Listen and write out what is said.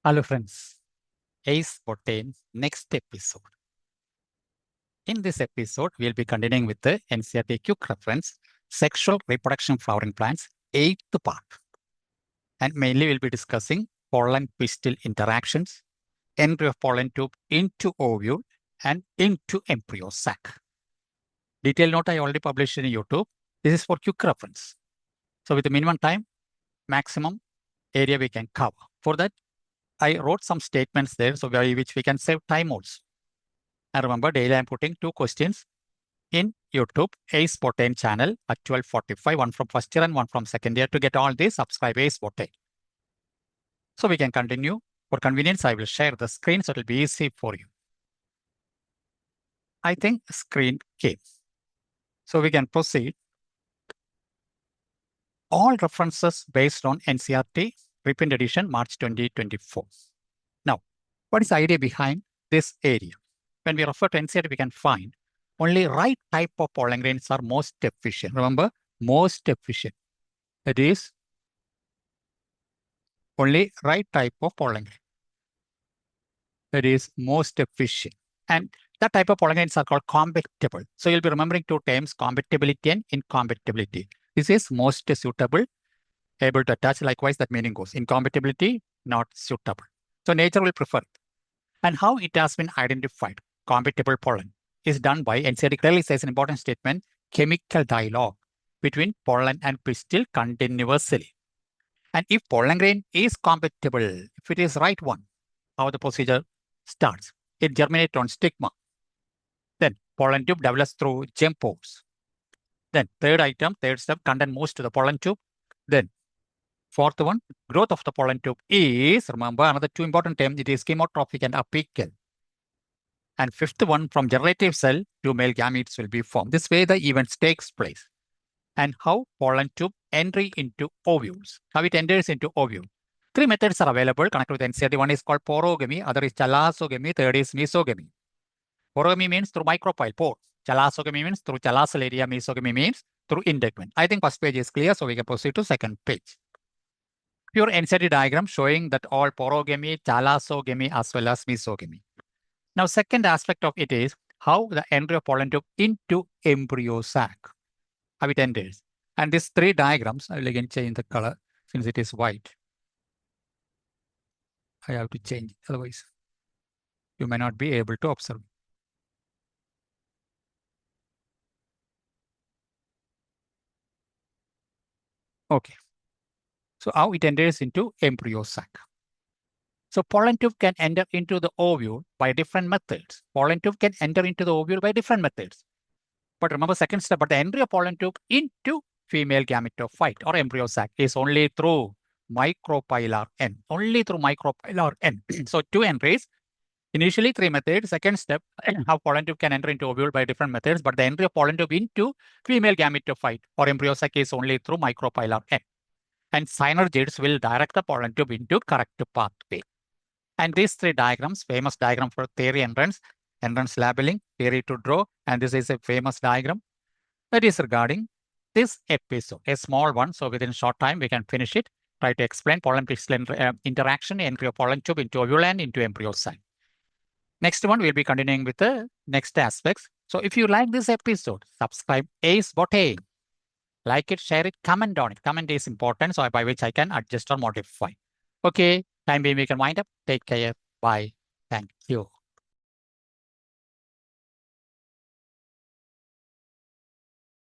Hello friends, Ace Botane next episode. In this episode, we'll be continuing with the NCERT quick reference, Sexual Reproduction Flowering Plants, 8th part. And mainly we'll be discussing pollen-pistil interactions, entry of pollen tube into ovule and into embryo sac. Detailed note I already published in YouTube. This is for quick reference. So with the minimum time, maximum area we can cover. For that, I wrote some statements there, so which we can save time also. And remember, daily I'm putting 2 questions in YouTube, Ace Botane channel at 12:45, one from first year and one from second year. To get all this, subscribe Ace Botane. So we can continue. For convenience, I will share the screen so it will be easy for you. I think screen came. So we can proceed. All references based on NCERT reprint edition March 2024. Now, what is the idea behind this area? When we refer to NCERT, we can find only right type of pollen grains are most efficient. Remember, most efficient. That is, only right type of pollen grain. That is most efficient. And that type of pollen grains are called compatible. So you'll be remembering 2 terms, compatibility and incompatibility. This is most suitable, able to attach. Likewise, that meaning goes. Incompatibility, not suitable. So nature will prefer it. And how it has been identified, compatible pollen, is done by, NCERT clearly says an important statement, chemical dialogue between pollen and pistil continuously. And if pollen grain is compatible, if it is right one, how the procedure starts? It germinates on stigma. Then pollen tube develops through gem pores. Then third step, content moves to the pollen tube. Then fourth one, growth of the pollen tube is, remember another 2 important terms, it is chemotrophic and apical. And fifth one, from generative cell to male gametes will be formed. This way the events takes place. And how pollen tube entry into ovules, how it enters into ovule. 3 methods are available connected with NCERT. One is called porogamy, other is chalassogamy, third is mesogamy. Porogamy means through micropyle, pore. Chalassogamy means through chalassal area, mesogamy means through integument. I think first page is clear, so we can proceed to second page. Pure NCERT diagram showing that all porogamy, chalassogamy as well as mesogamy. Now, second aspect of it is how the entry of pollen tube into embryo sac, how it enters. And these 3 diagrams, I will again change the color since it is white. I have to change it, otherwise you may not be able to observe. Okay. So how it enters into embryo sac. So pollen tube can enter into the ovule by different methods. Pollen tube can enter into the ovule by different methods. But remember second step, but the entry of pollen tube into female gametophyte or embryo sac is only through micropylar N. Only through micropylar N. So 2 entries. Initially 3 methods. Second step, how pollen tube can enter into ovule by different methods, but the entry of pollen tube into female gametophyte or embryo sac is only through micropylar N. And synergids will direct the pollen tube into correct pathway. And these 3 diagrams, famous diagram for theory entrance labeling, theory to draw, and this is a famous diagram that is regarding this episode, a small one. So within a short time, we can finish it. Try to explain pollen-pistil interaction, entry of pollen tube into ovule and into embryo sac. Next one, we'll be continuing with the next aspects. So if you like this episode, subscribe Ace Botane. Like it, share it, comment on it. Comment is important, so by which I can adjust or modify. Okay, time being we can wind up. Take care. Bye. Thank you.